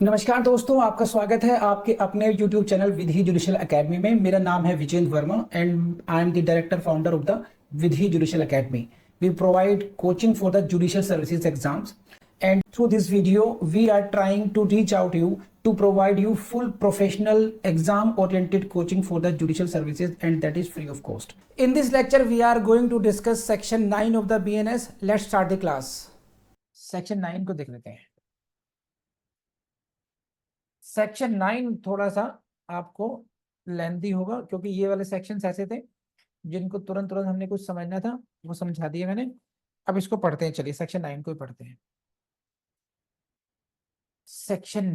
नमस्कार दोस्तों, आपका स्वागत है आपके अपने YouTube channel Vidhi judicial academy में। मेरा नाम है Vijendra Verma and I am the director founder of the Vidhi judicial academy. We provide coaching for the judicial services exams and through this video we are trying to reach out you to provide you full professional exam oriented coaching for the judicial services, and that is free of cost. In this lecture we are going to discuss section 9 of the BNS. Let's start the class. section 9 को देख लेते हैं। Section 9 थोड़ा सा आपको lengthy होगा क्योंकि ये वाले सेक्शंस ऐसे थे जिनको तुरंत तुरंत हमने कुछ समझना था, वो समझा दिया मैंने। अब इसको पढ़ते हैं, चलिए सेक्शन 9 को ही पढ़ते हैं। सेक्शन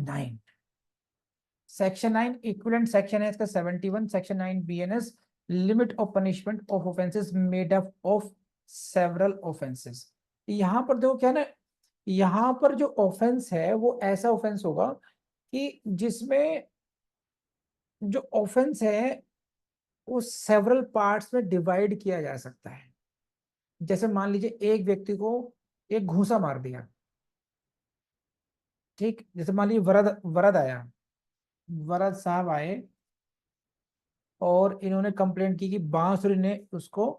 9 इक्विवेलेंट सेक्शन है इसका 71। Section 9 BNS, limit of punishment of offences made up of several offences. यहाँ पर देखो क्या ना, यहाँ पर जो ऑफेंस है वो ऐसा ऑफेंस होगा कि जिसमें जो ऑफेंस है वो सेवरल पार्ट्स में डिवाइड किया जा सकता है। जैसे मान लीजिए एक व्यक्ति को एक घूंसा मार दिया, ठीक। जैसे मान लीजिए वरद वरद आया, वरद साहब आए और इन्होंने कंप्लेंट की कि बांसुरी ने उसको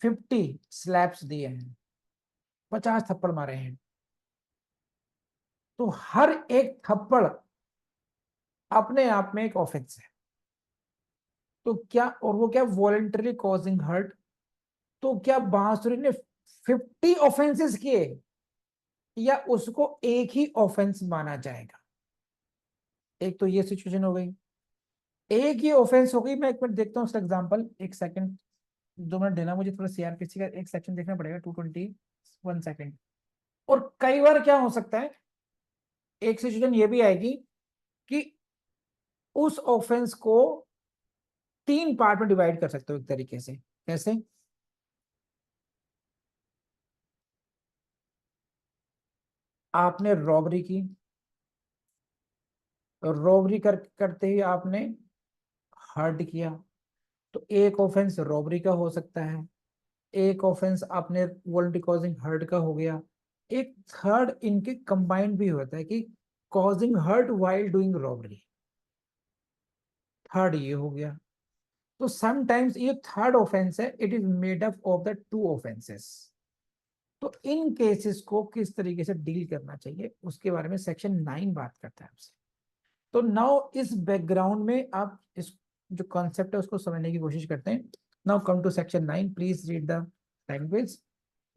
50 स्लैप्स दिए हैं, 50 थप्पड़ मारे हैं। तो हर एक थप्पड़ अपने आप में एक ऑफेंस है। तो क्या, और वो क्या, वॉलेंटरी कॉजिंग हर्ट। तो क्या बांसुरी ने 50 ऑफेंसेस किए या उसको एक ही ऑफेंस माना जाएगा? एक तो ये सिचुएशन हो गई, एक ही ऑफेंस हो गई। मैं एक मिनट देखता हूँ उसका एग्जांपल, एक सेकंड, 2 मिनट देना मुझे, थोड़ा सीआरपीसी का एक सेक्शन देखना पड़ेगा, 221 सेकंड। और कई बार क्या हो सकता है, एक सिचुएशन ये भी आएगी कि उस ऑफेंस को 3 पार्ट में डिवाइड कर सकते हो एक तरीके से। कैसे? आपने रॉबरी की, रॉबरी करते ही आपने हर्ट किया, तो एक ऑफेंस रॉबरी का हो सकता है, एक ऑफेंस आपने वॉलंटरी कॉजिंग हर्ट का हो गया, एक थर्ड इनके कंबाइंड भी होता है कि causing hurt while doing robbery, third ये हो गया। तो समटाइम्स ये थर्ड ऑफेंस है, it is made up of the 2 offences. तो इन केसेस को किस तरीके से डील करना चाहिए उसके बारे में सेक्शन 9 बात करता है आपसे। तो नाउ इस बैकग्राउंड में आप इस जो कॉन्सेप्ट है उसको समझने की कोशिश करते हैं। Now come to section 9, please read the language.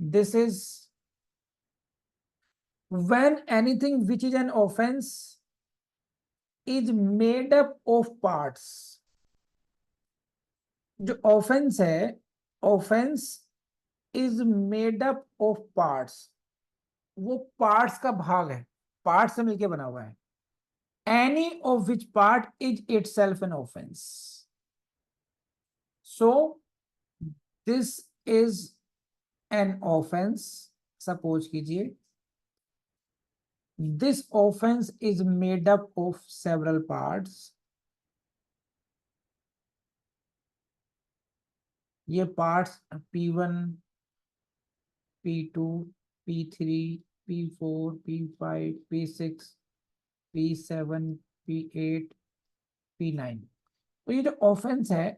This is when anything which is an offense is made up of parts। जो ऑफेंस है, offense is made up of parts, वो पार्ट्स का भाग है, पार्ट्स से मिलके बना हुआ है। Any of which part is itself an offense. So this is an offense. Suppose कीजिए this offense is made up of several parts. ये parts P1, P2, P3, P4, P5, P6, P7, P8, P9। तो ये जो offense है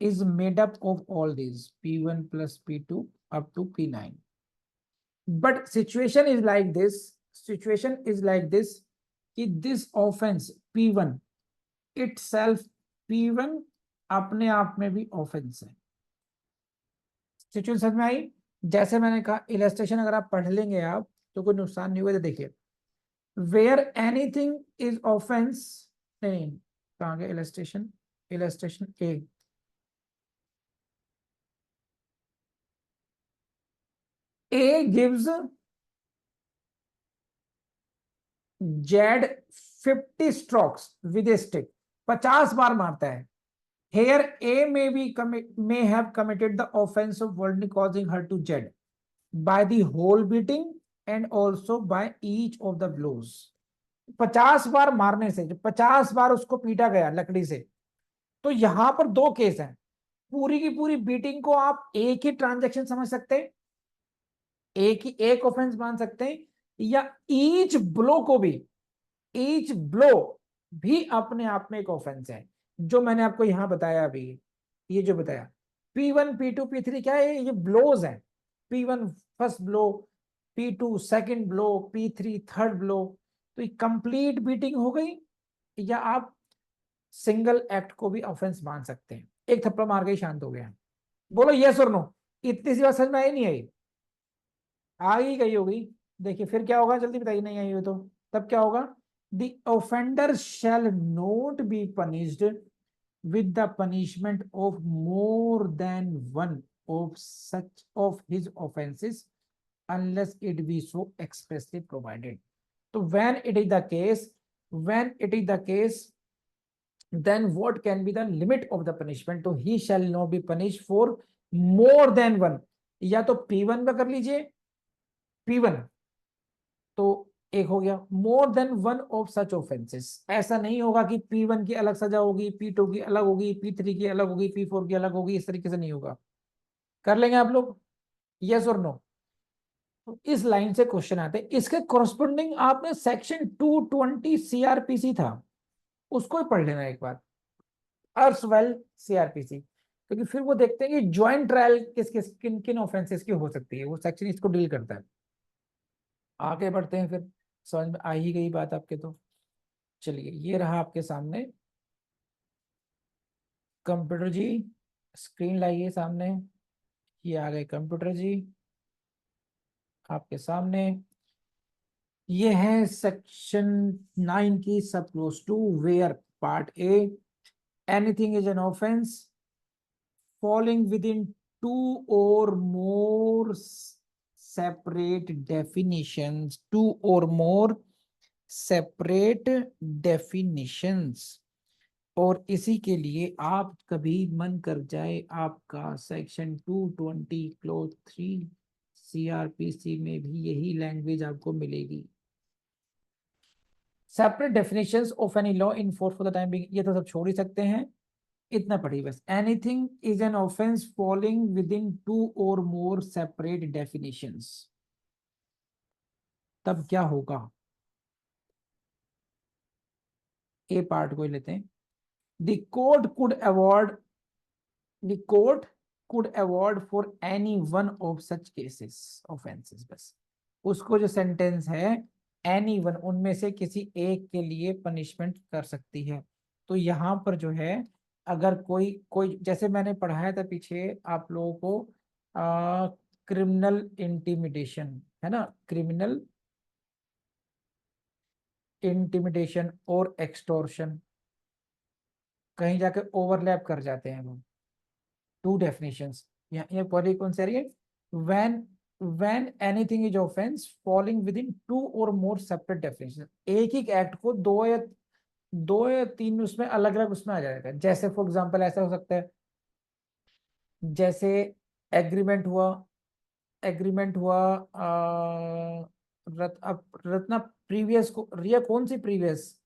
is made up of all these P1 plus P2 up to P9। But situation is like this कि this offense P1 itself, P1 अपने आप में भी offence है। सिचुएशन समझ में आई? जैसे मैंने कहा, इलस्ट्रेशन अगर आप पढ़ लेंगे आप तो कोई नुकसान नहीं होगा। देखिए, वेयर एनीथिंग इज ऑफेंस, नहीं कहाँ गया illustration, illustration A gives Z 50 strokes with A stick, 50 बार मारता है। Here A may have committed the offense of voluntarily causing hurt to Z by the whole beating and also by each of the blows। 50 बार मारने से, जो 50 बार उसको पीटा गया लकड़ी से, तो यहां पर 2 केस हैं। पूरी की पूरी बीटिंग को आप एक ही ट्रांजैक्शन समझ सकते हैं, एक ऑफेंस मान सकते हैं, या ईच ब्लो को भी, ईच ब्लो भी अपने आप में एक ऑफेंस है, जो मैंने आपको यहां बताया अभी, ये जो बताया P1 P2 P3 क्या है, ये ब्लोज है। P1 first blow, P2 second blow, P3 third blow. तो ये कंप्लीट बीटिंग हो गई, या आप सिंगल एक्ट को भी ऑफेंस मान सकते हैं। एक थप्पड़ मार के ही शांत हो गया। बोलो यस और नो। इतनी सी बात समझ में आई नहीं आई? आ ही गई होगी। देखिए फिर क्या होगा, जल्दी बताइए, नहीं आई हो तो तब क्या होगा? The offender shall not be punished with the punishment of more than one of such of his offenses unless it be so expressly provided. So when it is the case, when it is the case, then what can be the limit of the punishment? तो he shall not be punished for more than one। या तो P1 में कर लीजिए, P1 तो एक हो गया, मोर than one of such offences. ऐसा नहीं होगा कि P1 की अलग सजा होगी, P2 की अलग होगी, P3 की अलग होगी, P4 की अलग होगी, इस तरीके से नहीं होगा। कर लेंगे आप लोग, यस और नो? तो इस लाइन से क्वेश्चन आते हैं, इसके कोरस्पोंडिंग आपने सेक्शन 220 सीआरपीसी था, उसको ही पढ़ लेना एक बार, अर्सवेल सीआरपीसी, क्योंकि फिर वो देखते हैं कि ज्वाइंट ट्रायल किस किस किन किन ऑफेंसेस की हो सकती है, वो सेक्शन इसको डील करता है। आगे बढ़ते हैं, फिर समझ में आ ही गई बात आपके तो। चलिए ये रहा आपके सामने कंप्यूटर जी, स्क्रीन लाइए सामने, ये आ गए कंप्यूटर जी आपके सामने। ये है सेक्शन 9 की sub clause two, where part A, anything is an offence falling within two or more separate definitions, two or more separate definitions। और इसी के लिए आप कभी मन कर जाए आपका सेक्शन 220 क्लोज 3 सीआरपीसी में भी यही लैंग्वेज आपको मिलेगी। Separate definitions of any law in force for the time being, ये तो सब छोड़ ही सकते हैं, इतना पढ़िए बस। Anything is an offence falling within two or more separate definitions. तब क्या होगा, ए पार्ट को ही लेते हैं। The court could award, the court could award for any one of such cases offences, बस उसको जो सेंटेंस है, एनी वन, उनमें से किसी एक के लिए पनिशमेंट कर सकती है। तो यहां पर जो है, अगर कोई कोई जैसे मैंने पढ़ाया था पीछे आप लोगों को, क्रिमिनल इंटिमिडेशन है ना, क्रिमिनल इंटिमिडेशन और एक्सटॉर्शन, कहीं जाके ओवरलैप कर जाते हैं वो टू डेफिनेशंस। ये पहली कौन सी आ रही है, when when anything is offence falling within two or more separate definition, एक ही एक्ट को दो या तीन उसमें अलग अलग उसमें आ जाएगा। जैसे फॉर एग्जांपल ऐसा हो सकता है, जैसे एग्रीमेंट हुआ, एग्रीमेंट हुआ रत्ना प्रीवियस को, रिया कौन सी प्रीवियस,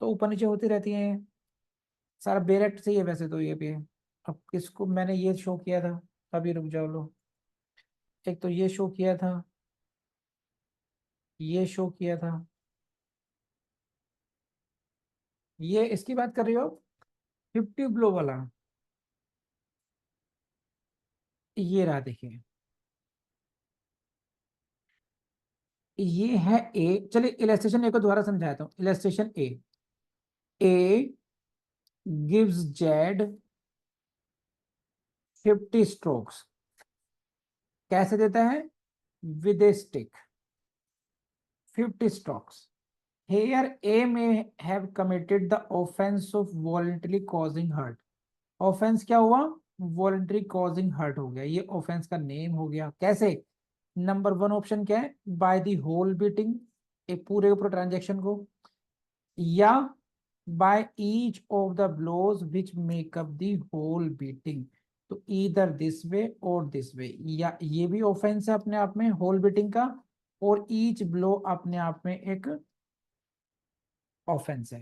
तो ऊपर नीचे होती रहती हैं, सारा बेरेक्ट से ही है वैसे तो ये भी है। अब किसको मैंने ये शो किया था, अभी रुक जाओ लो, एक तो ये शो किया था, ये शो किया था, ये इसकी बात कर रही हो 50 ब्लो वाला, ये रहा देखिए, ये है ए। चलिए इलेस्ट्रेशन ए को दोबारा समझाता हूँ, illustration A, A gives Z 50 strokes, कैसे देता है, with A stick 50 strokes. Here A may have committed the offense of voluntarily causing hurt। Offence क्या हुआ, वॉलंटरी कॉजिंग हर्ट हो गया, ये ऑफेंस का नेम हो गया। कैसे, नंबर वन ऑप्शन क्या है, बाय द होल बीटिंग, एक पूरे पूरे ट्रांजेक्शन को, या by each of the blows which make up the whole beating. तो either this way or this वे, या ये भी ऑफेंस है अपने आप में होल बीटिंग का, और ईच ब्लो अपने आप में एक ऑफेंस है।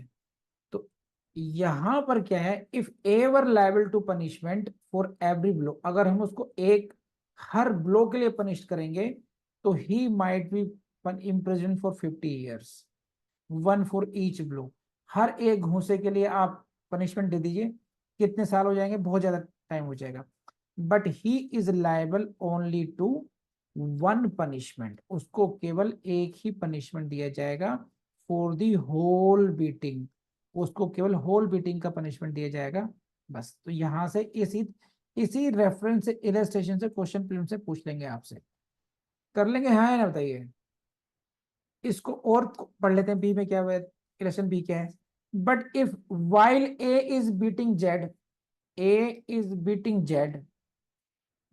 तो यहां पर क्या है, if ever liable to punishment for every blow, अगर हम उसको एक हर ब्लो के लिए पनिश करेंगे तो he might be imprison for 50 years, 1 for each blow. हर एक घूंसे के लिए आप पनिशमेंट दे दीजिए, कितने साल हो जाएंगे, बहुत ज्यादा टाइम हो जाएगा। But he is liable only to 1 punishment, उसको केवल एक ही पनिशमेंट दिया जाएगा फॉर दी होल बीटिंग, उसको केवल होल बीटिंग का पनिशमेंट दिया जाएगा बस। तो यहां से इसी इसी रेफरेंस से इलस्ट्रेशन से क्वेश्चन प्रिंट से पूछ लेंगे आपसे, कर लेंगे, हाँ या ना बताइए। इसको और पढ़ लेते हैं, बी में क्या है, इलेक्शन बी क्या है। But if while A is beating Z, A is beating Z,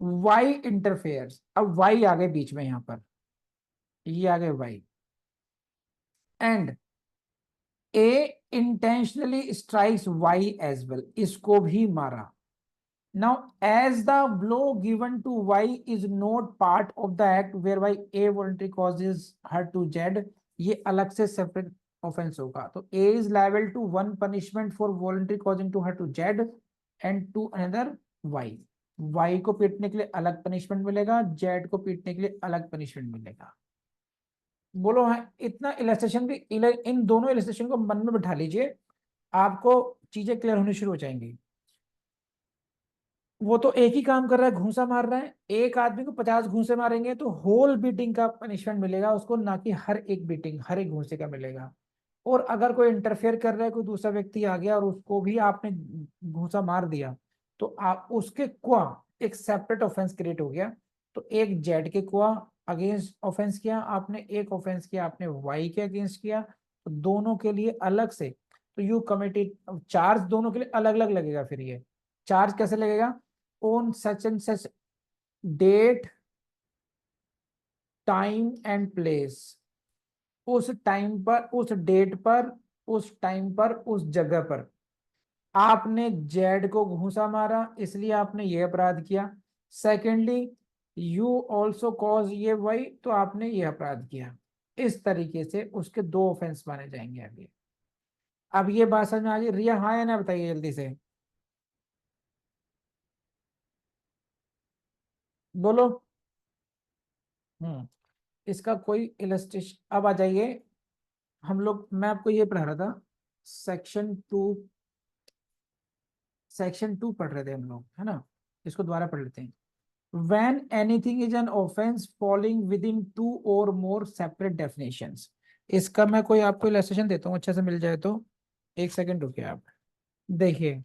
Y interferes, अब वाई आ गए बीच में यहां पर, ये आ गए Y, and A intentionally strikes Y as well, इसको भी मारा। Now, as the blow given to Y is not part of the act whereby A voluntarily causes her to Z, ये अलग से separate offense होगा। तो A is liable to 1 punishment for voluntary causing to her to Z and to another Y। Y को पीटने के लिए अलग punishment मिलेगा, Z को पीटने के लिए अलग punishment मिलेगा। बोलो हाँ, इतना इलस्ट्रेशन भी, इन दोनों इलस्ट्रेशन को मन में बिठा लीजिए, आपको चीजें क्लियर होनी शुरू हो जाएंगी। वो तो एक ही काम कर रहा है, घूंसा मार रहा है, एक आदमी को 50 घूंसे मारेंगे तो होल बीटिंग का पनिशमेंट मिलेगा उसको, ना कि हर एक बीटिंग, हर एक घूंसे का मिलेगा। और अगर कोई इंटरफेयर कर रहा है, कोई दूसरा व्यक्ति आ गया और उसको भी आपने घूंसा मार दिया, तो आप उसके कुआ एक सेपरेट ऑफेंस क्रिएट हो गया। तो एक जेड के कुआ अगेंस्ट ऑफेंस किया आपने, एक ऑफेंस किया आपने वाई के अगेंस्ट किया, तो दोनों के लिए अलग से, तो यू कमिटेड चार्ज, दोनों के लिए अलग अलग लगेगा। फिर ये चार्ज कैसे लगेगा, on such and such date, time and place, उस टाइम पर, उस डेट पर, उस टाइम पर, उस जगह पर आपने जेड को घूंसा मारा, इसलिए आपने ये अपराध किया। सेकेंडली, यू ऑल्सो कॉज ये वही, तो आपने ये अपराध किया। इस तरीके से उसके 2 ऑफेंस माने जाएंगे अभी। अब ये बात समझ में आ गई रिया, हाँ या ना बताइए जल्दी से, बोलो। हम्म इसका कोई इलस्ट्रेशन, अब आ जाइए। हम लोग, मैं आपको ये पढ़ा रहा था, सेक्शन 2, सेक्शन 2 पढ़ रहे थे हम लोग, है ना। इसको दोबारा पढ़ लेते हैं। When anything is an offense falling within 2 or more separate definitions, इसका मैं कोई आपको इलस्ट्रेशन देता हूँ अच्छे से मिल जाए तो, एक सेकंड रुकिए आप, देखिए,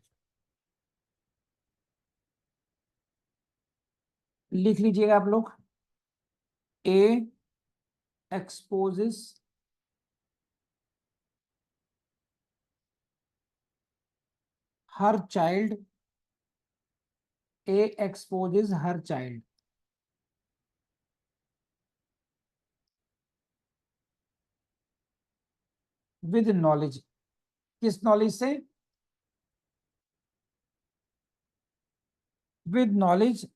लिख लीजिएगा आप लोग। A exposes her child, A exposes her child with knowledge, किस नॉलेज से, with knowledge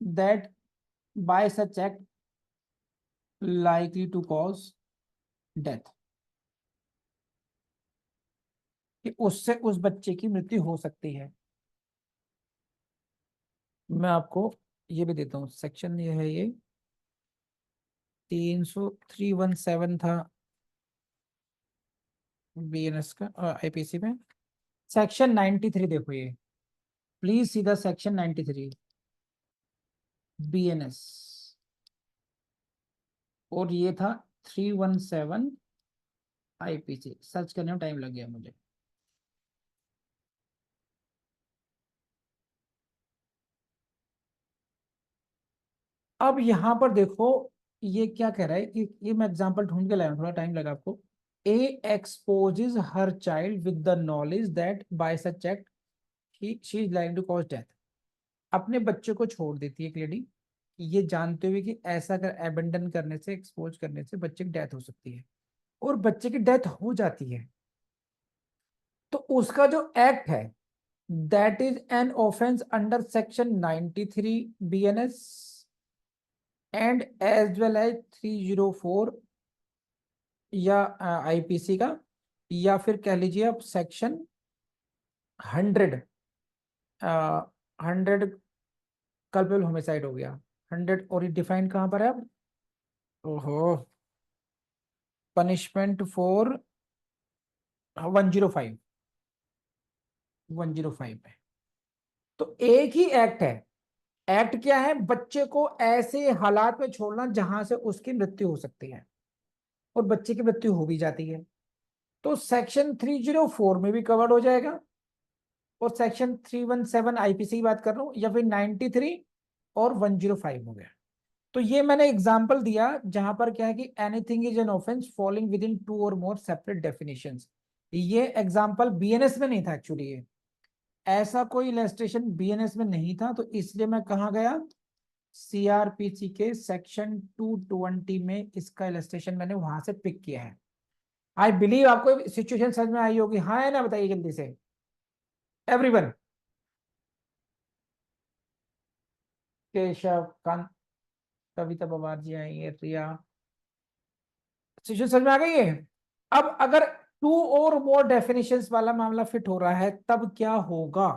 that by such act likely to cause death, कि उससे उस बच्चे की मृत्यु हो सकती है। मैं आपको ये भी देता हूँ, सेक्शन ये है, ये 30317 था बीएनएस का, आईपीसी में। सेक्शन 93 देखो ये, please see the section 93 BNS, और ये था 317 आईपीसी, सर्च करने में टाइम लग गया मुझे। अब यहां पर देखो, ये क्या कह रहा है कि, ये मैं एग्जांपल ढूंढ के लाया हूं, थोड़ा टाइम लगा आपको। A exposes her child with the knowledge that by such act he she is like to cause death, अपने बच्चे को छोड़ देती है एक लेडी, ये जानते हुए कि ऐसा अगर एबंडन करने से, एक्सपोज करने से बच्चे की डेथ हो सकती है, और बच्चे की डेथ हो जाती है, तो उसका जो एक्ट है that is an offence under section 93 BNS and as well as 304 या आईपीसी का, या फिर कह लीजिए आप सेक्शन 100, 100 कल्पेबल होमिसाइड हो गया। 100 और ये डिफाइन कहाँ पर है अब? ओहो, पनिशमेंट फॉर 105, 105 है। तो एक ही एक्ट है। एक्ट क्या है? बच्चे को ऐसे हालात में छोड़ना जहां से उसकी मृत्यु हो सकती है, और बच्चे की मृत्यु हो भी जाती है। तो सेक्शन 304 में भी कवर्ड हो जाएगा, और सेक्शन 317 आईपीसी की बात कर रहा हूं, या फिर 93 और 105 हो गया। तो ये मैंने एग्जांपल दिया जहां पर क्या है कि anything is an offence falling with in 2 और मोर सेपरेट डेफिनेशंस। ये एग्जांपल बीएनएस में नहीं था एक्चुअली, ये ऐसा कोई इलस्ट्रेशन बीएनएस में नहीं था, तो इसलिए मैं कहा गया सीआरपीसी के सेक्शन 220 में इसका इलस्ट्रेशन मैंने वहां से पिक किया है। आई बिलीव आपको सिचुएशन समझ में आई होगी, हाँ है ना? बताइए जल्दी से एवरीवन। केशव, कांत, कविता पवार जी आई है, रिया, सिचुएशन समझ में आ गई है? अब अगर 2 और मोर डेफिनेशंस वाला मामला फिट हो रहा है तब क्या होगा?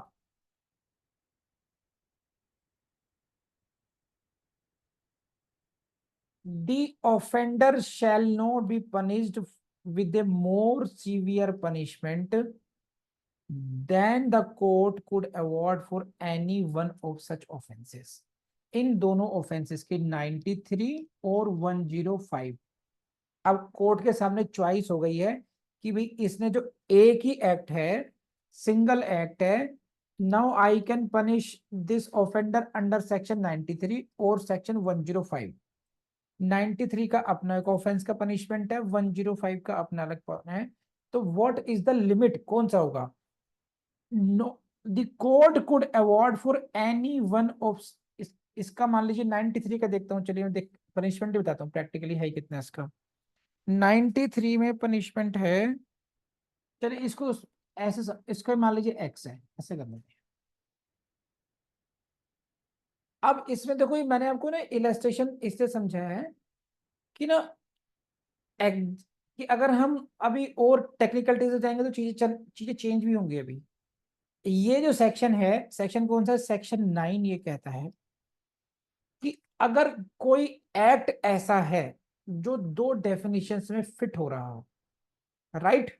The offender shall not be punished with a more severe punishment than the court could award for any one of such offenses. इन दोनों ऑफेंसेस की 93 और 105 अब कोर्ट के सामने चॉइस हो गई है कि भाई इसने जो एक ही एक्ट है, सिंगल एक्ट है, now I can punish this offender under section 93 और सेक्शन 105। 93 का अपना एक ऑफेंस का पनिशमेंट है, 105 का अपना अलग है। तो व्हाट इज द लिमिट, कौन सा होगा? No, the court could award for any one of, इसका मान लीजिए 93 का देखता हूँ, चलिए मैं देख पनिशमेंट भी बताता हूँ प्रैक्टिकली है कितना इसका। 93 में पनिशमेंट है, चलिए इसको ऐसे इसको मान लीजिए एक्स है, ऐसे कर लेते हैं। अब इसमें देखो ये मैंने आपको ना इलस्ट्रेशन इससे समझाया है कि ना कि अगर हम अभी और टेक्निकलिटी से जाएंगे तो चीजें चेंज भी होंगी अभी। ये जो सेक्शन है, सेक्शन कौन सा? सेक्शन 9 ये कहता है कि अगर कोई एक्ट ऐसा है जो दो डेफिनेशंस में फिट हो रहा हो, राइट,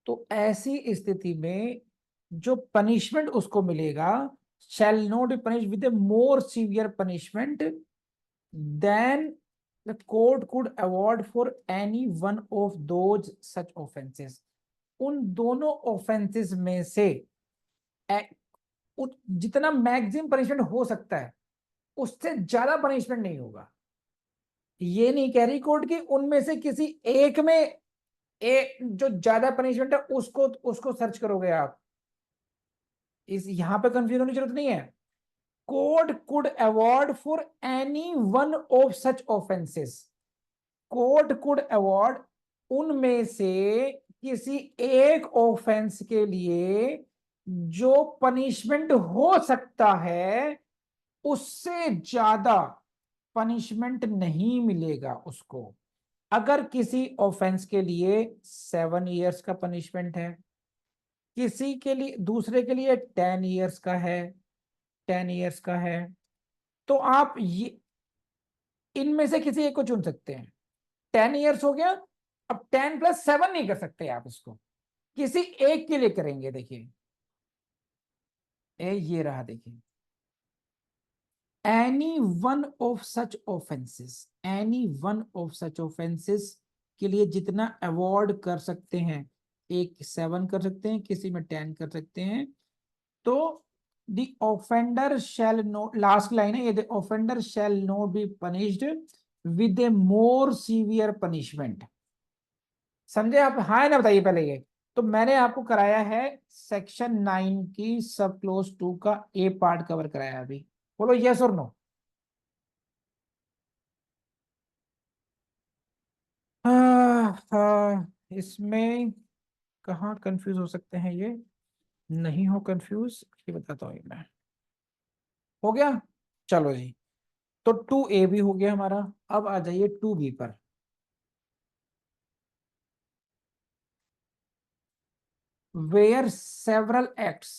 तो ऐसी स्थिति में जो पनिशमेंट उसको मिलेगा, shall not be punish with a more severe punishment than the court could award for any one of those such offences. उन दोनों ऑफेंसेस में से जितना मैक्सिमम पनिशमेंट हो सकता है उससे ज्यादा पनिशमेंट नहीं होगा। ये नहीं कह रही कोर्ट की उनमें से किसी एक में जो ज्यादा पनिशमेंट है उसको उसको सर्च करोगे आप। इस यहां पे कंफ्यूज होने की जरूरत नहीं है। Court could award for any one of such offences. Court could award उनमें से किसी एक ऑफेंस के लिए जो पनिशमेंट हो सकता है उससे ज्यादा पनिशमेंट नहीं मिलेगा उसको। अगर किसी ऑफेंस के लिए 7 इयर्स का पनिशमेंट है, किसी के लिए दूसरे के लिए 10 इयर्स का है, 10 इयर्स का है, तो आप ये इनमें से किसी एक को चुन सकते हैं। 10 इयर्स हो गया, अब 10+7 नहीं कर सकते आप इसको, किसी एक के लिए करेंगे। देखिए ये रहा, देखिए any one of such offences, any one of such offences के लिए जितना अवॉर्ड कर सकते हैं, एक 7 कर सकते हैं, किसी में 10 कर सकते हैं। तो the offender shall no, last line है ये, the offender shall not be punished with a more severe punishment. समझे आप? हाँ है ना? बताइए पहले ये। तो मैंने आपको कराया है सेक्शन 9 की सब क्लोज 2 का ए पार्ट कवर कराया है अभी। बोलो यस और नो। इसमें कहाँ कंफ्यूज हो सकते हैं ये? नहीं हो कंफ्यूज, ये बताता हूँ ये मैं। हो गया, चलो जी। तो 2A भी हो गया हमारा। अब आ जाइए 2B पर। Where several acts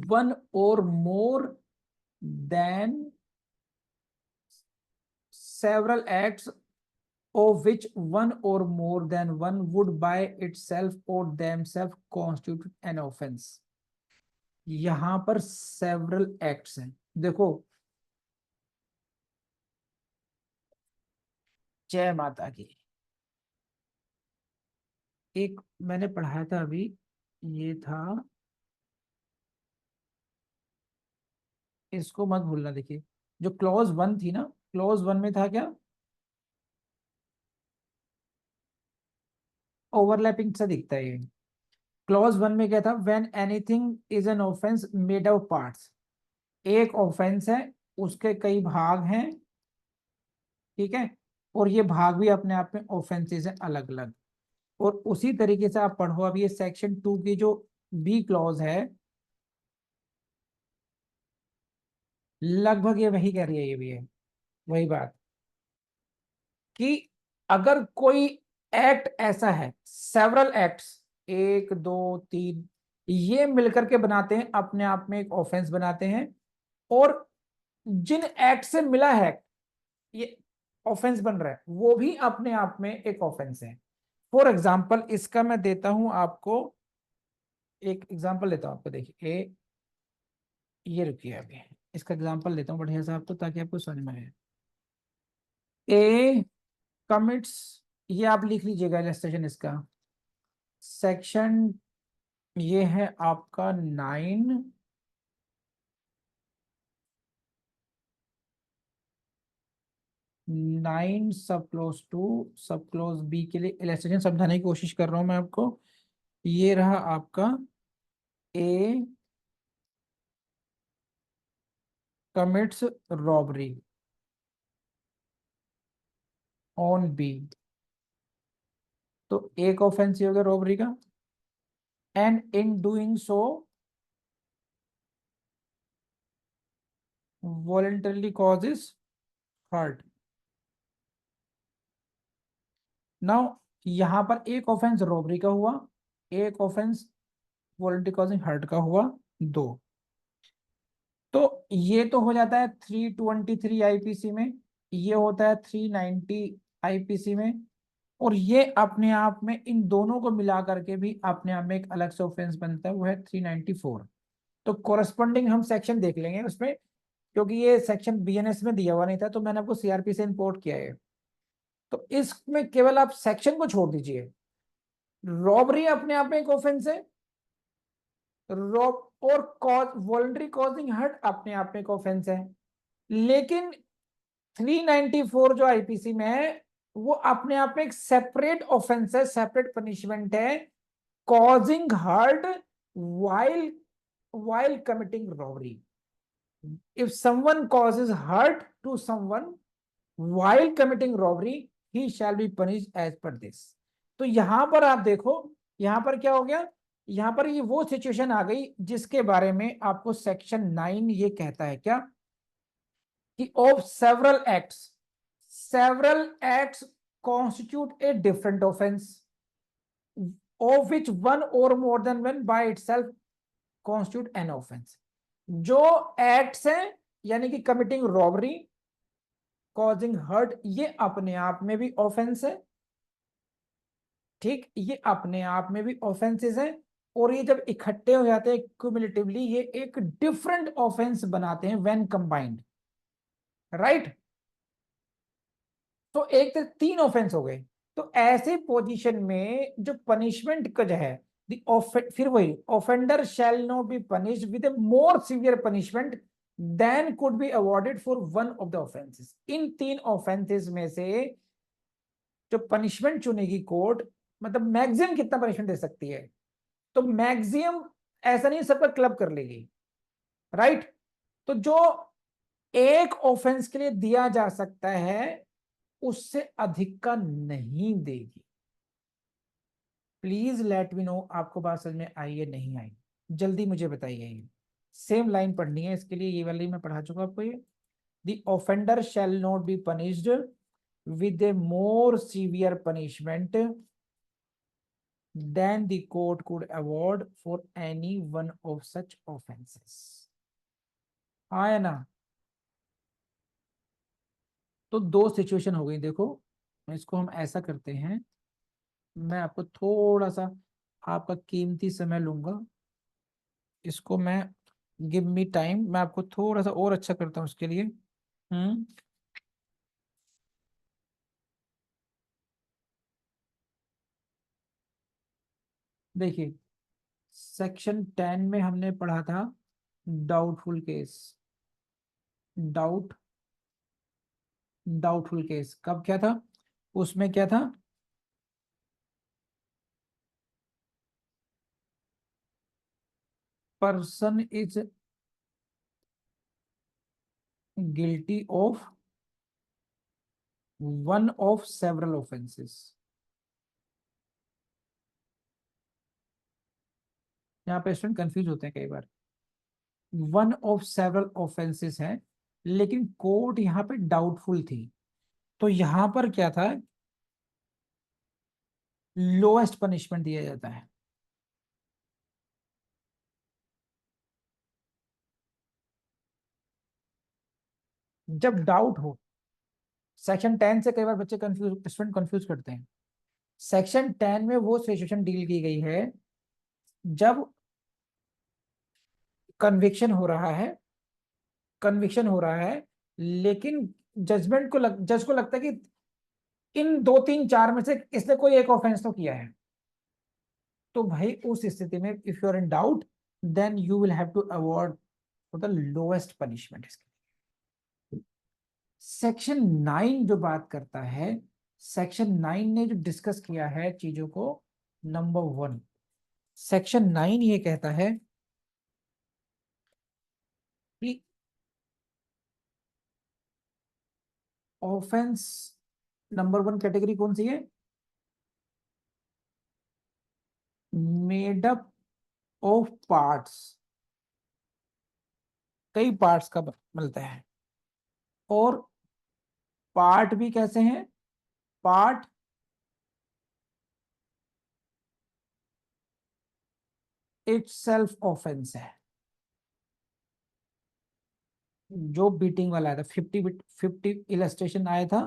one or more than several acts of which one or more than one would by itself or themselves constitute an offense। यहां पर several acts हैं, देखो। जय माता की। एक मैंने पढ़ाया था अभी, ये था, इसको मत भूलना। देखिए, जो क्लॉज वन थी ना, क्लॉज वन में था क्या, ओवरलैपिंग सा दिखता है ये। क्लॉज वन में क्या था, when anything is an offence made of parts. एक ऑफेंस है, उसके कई भाग हैं, ठीक है, और ये भाग भी अपने आप में ऑफेंसेस है अलग अलग। और उसी तरीके से आप पढ़ो, अब ये सेक्शन 2 की जो बी क्लॉज है, लगभग ये वही कह रही है, ये भी है वही बात, कि अगर कोई एक्ट ऐसा है, सेवरल एक्ट्स, एक दो तीन, ये मिलकर के बनाते हैं, अपने आप में एक ऑफेंस बनाते हैं। और जिन एक्ट से मिला है ये ऑफेंस बन रहा है, वो भी अपने आप में एक ऑफेंस है। फॉर एग्जाम्पल, इसका मैं देता हूं आपको, एक एग्जाम्पल लेता हूं आपको, देखिए ये रुकिए अभी, इसका एग्जाम्पल लेता हूं बढ़िया सा आपको, ताकि आपको समझ में आए। ए कमिट्स, ये आप लिख लीजिएगा इलस्ट्रेशन इसका। सेक्शन ये है आपका 9, 9 सब क्लोज 2, सब क्लोज बी के लिए इलस्ट्रेशन समझाने की कोशिश कर रहा हूं मैं आपको। ये रहा आपका A commits robbery on B, तो एक ऑफेंस हो गया रॉबरी का, and in doing so voluntarily causes hurt. Now यहां पर एक ऑफेंस रॉबरी का हुआ, एक ऑफेंस वॉलंटरी कॉजिंग हर्ट का हुआ, दो। तो ये तो हो जाता है 323 आईपीसी में, ये होता है 390 आईपीसी में, और ये अपने आप में इन दोनों को मिला करके भी अपने आप में एक अलग से ऑफेंस बनता है, वो है 394। तो कोरस्पॉन्डिंग हम सेक्शन देख लेंगे उसमें, क्योंकि ये सेक्शन बीएनएस में दिया हुआ नहीं था, तो मैंने आपको सीआरपी से इंपोर्ट किया है। तो इसमें केवल आप सेक्शन को छोड़ दीजिए, रॉबरी अपने आप में एक ऑफेंस है, रॉब और कॉज वॉलंटरी कॉजिंग हर्ट अपने आप में एक ऑफेंस है। लेकिन 394 जो आईपीसी में है, वो अपने आप में एक सेपरेट ऑफेंस है, सेपरेट पनिशमेंट है, causing hurt while while committing robbery। if someone causes hurt to someone while committing robbery, he shall be punished as per this। तो यहां पर आप देखो, यहां पर क्या हो गया, यहां पर ये वो सिचुएशन आ गई जिसके बारे में आपको सेक्शन 9 ये कहता है क्या, कि of several acts constitute a different offense of which one or more than one by itself constitute an offense. जो एक्ट्स हैं, यानी कि कमिटिंग रॉबरी, कॉजिंग हर्ट, ये अपने आप में भी ऑफेंस है, ठीक, ये अपने आप में भी ऑफेंसेस हैं। और ये जब इकट्ठे हो जाते हैं क्यूमुलेटिवली, ये एक डिफरेंट ऑफेंस बनाते हैं व्हेन कंबाइंड, राइट। तो एक तो तीन ऑफेंस हो गए। तो ऐसे पोजीशन में जो पनिशमेंट का जो है, फिर वही, offender shall not be punished with a more severe punishment than could be awarded for one of the offenses. इन तीन ऑफेंसेस में से जो पनिशमेंट चुनेगी कोर्ट, मतलब मैक्सिमम कितना पनिशमेंट दे सकती है, तो मैक्सिमम ऐसा नहीं सबका क्लब कर लेगी, राइट। तो जो एक ऑफेंस के लिए दिया जा सकता है, उससे अधिक का नहीं देगी। प्लीज लेट मी नो, आपको बात समझ में आई है नहीं आई, जल्दी मुझे बताइए। ये सेम लाइन पढ़नी है, इसके लिए ये वाली मैं पढ़ा चुका आपको। ये the offender shall not be punished with a more severe punishment then the court could award for any one of such offenses। हाँ है ना। तो दो सिचुएशन हो गई देखो। इसको हम ऐसा करते हैं, मैं आपको थोड़ा सा आपका कीमती समय लूंगा। इसको मैं, गिव मी टाइम, मैं आपको थोड़ा सा और अच्छा करता हूँ उसके लिए। हम्म। देखिए, सेक्शन 10 में हमने पढ़ा था doubtful case. Doubt doubtful case कब क्या था, उसमें क्या था? Person is guilty of one of several offences. यहाँ पे स्टूडेंट कंफ्यूज होते हैं कई बार। वन ऑफ सेवरल ऑफेंसेस है, लेकिन कोर्ट यहाँ पे डाउटफुल थी। तो यहाँ पर क्या था, लोएस्ट पनिशमेंट दिया जाता है। जब डाउट हो, सेक्शन 10 से कई बार बच्चे कंफ्यूज, स्टूडेंट कंफ्यूज करते हैं। सेक्शन 10 में वो सिचुएशन डील की गई है जब कन्विक्शन हो रहा है, कन्विक्शन हो रहा है, लेकिन जज को लगता है कि इन दो तीन चार में से इसने कोई एक ऑफेंस तो किया है। तो भाई उस स्थिति में if you are in doubt, then you will have to award for the lowest punishment. Section 9 जो बात करता है, सेक्शन 9 ने जो डिस्कस किया है चीजों को, नंबर 1, सेक्शन 9 ये कहता है कि ऑफेंस नंबर 1 कैटेगरी कौन सी है? Made up of parts. कई पार्ट्स का मिलता है। और पार्ट भी कैसे हैं? पार्ट इटसेल्फ ऑफेंस है। जो बीटिंग वाला आया था 50 इलस्ट्रेशन आया था,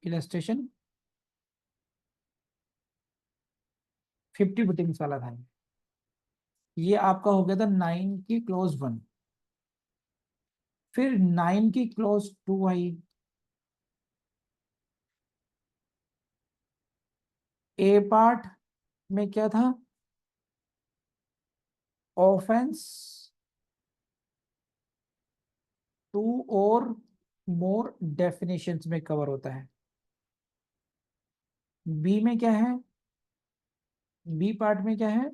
इलस्ट्रेशन 50 बीटिंग्स वाला था। ये आपका हो गया था 9 की क्लोज 1। फिर 9 की क्लोज 2 आई। ए पार्ट में क्या था? Offence to or more definitions में कवर होता है। बी में क्या है? बी पार्ट में क्या है?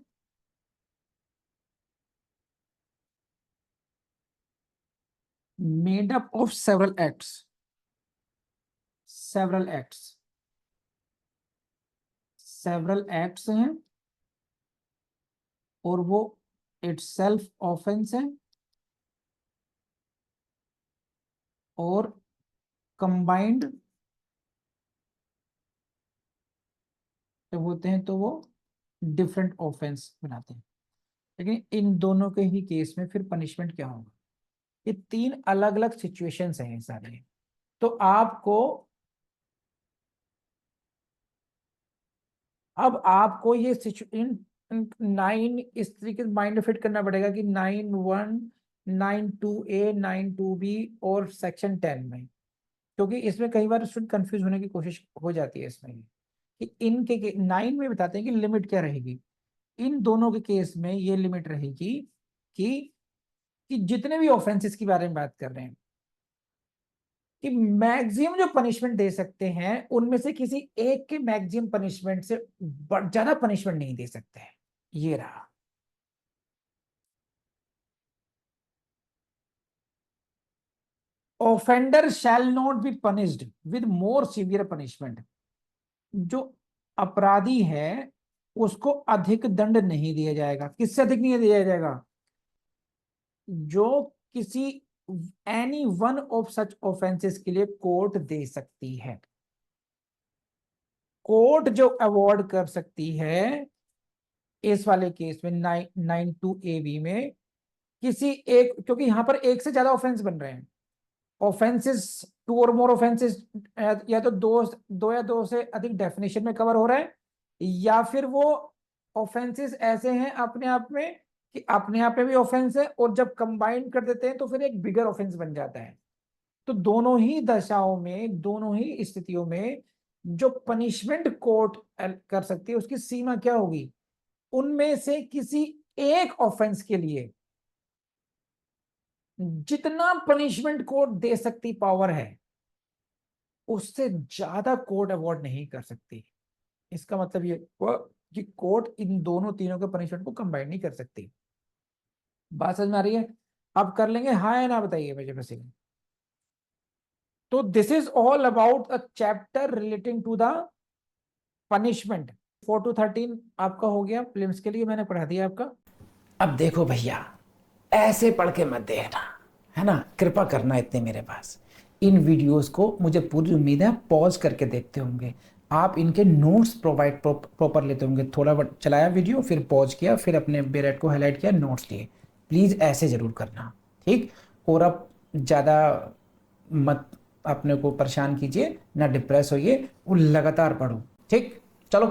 Made up of several acts. Several acts, several acts हैं, और वो इटसेल्फ ऑफेंस है, और कंबाइंड जब होते हैं तो वो डिफरेंट ऑफेंस बनाते हैं। लेकिन इन दोनों के ही केस में फिर पनिशमेंट क्या होगा? ये तीन अलग अलग सिचुएशंस हैं सारे। तो आपको, अब आपको ये इन 9 इस तरीके से माइंड फिट करना पड़ेगा कि 9(1), 9(2)(a), 9(2)(b और सेक्शन 10 में। क्योंकि इसमें कई बार स्टूडेंट कंफ्यूज होने की कोशिश हो जाती है इसमें, कि इनके 9 में बताते हैं कि लिमिट क्या रहेगी। इन दोनों के केस में ये लिमिट रहेगी कि कि जितने भी ऑफेंसेस के बारे में बात कर रहे हैं, कि मैक्सिमम जो पनिशमेंट दे सकते हैं उनमें से किसी एक के मैक्सिमम पनिशमेंट से ज्यादा पनिशमेंट नहीं दे सकते हैं। ये रहा। Offender shall not be punished with more severe punishment. जो अपराधी है उसको अधिक दंड नहीं दिया जाएगा। किससे अधिक नहीं दिया जाएगा? जो किसी any one of such offences के लिए कोर्ट दे सकती है। कोर्ट जो अवॉर्ड कर सकती है इस वाले केस में 992 AB में किसी एक, क्योंकि यहां पर एक से ज्यादा ऑफेंस बन रहे हैं, offences, to or more offences, या तो दो या दो से अधिक डेफिनेशन में कवर हो रहा है, या फिर वो ऑफेंसेस ऐसे हैं अपने आप में कि अपने आप में भी ऑफेंस है और जब कंबाइन कर देते हैं तो फिर एक बिगर ऑफेंस बन जाता है। तो दोनों ही दशाओं में, दोनों ही स्थितियों में जो पनिशमेंट कोर्ट कर सकती है उसकी सीमा क्या होगी, उनमें से किसी एक ऑफेंस के लिए जितना पनिशमेंट कोर्ट दे सकती पावर है उससे ज्यादा कोर्ट अवॉर्ड नहीं कर सकती। इसका मतलब ये हुआ कि कोर्ट इन दोनों तीनों के पनिशमेंट को कंबाइन नहीं कर सकती। बात समझ में आ रही है? अब कर लेंगे हाँ या ना, बताइए मुझे बस। तो this is all about a chapter relating to the punishment. 4 to 13 आपका हो गया, प्रीलिम्स के लिए मैंने पढ़ा दिया आपका। अब देखो भैया, ऐसे पढ़ के मत देखना, है ना, कृपा करना इतने मेरे पास। इन वीडियोस को मुझे पूरी उम्मीद है पॉज करके देखते होंगे आप, इनके नोट्स प्रोवाइड प्रॉपर लेते होंगे। थोड़ा बहुत चलाया वीडियो, फिर पॉज किया, फिर अपने बेरेट को हाईलाइट किया, नोट्स लिए। प्लीज़ ऐसे ज़रूर करना, ठीक। और अब ज़्यादा मत अपने को परेशान कीजिए, ना डिप्रेस होइए, वो लगातार पढ़ो, ठीक। चलो।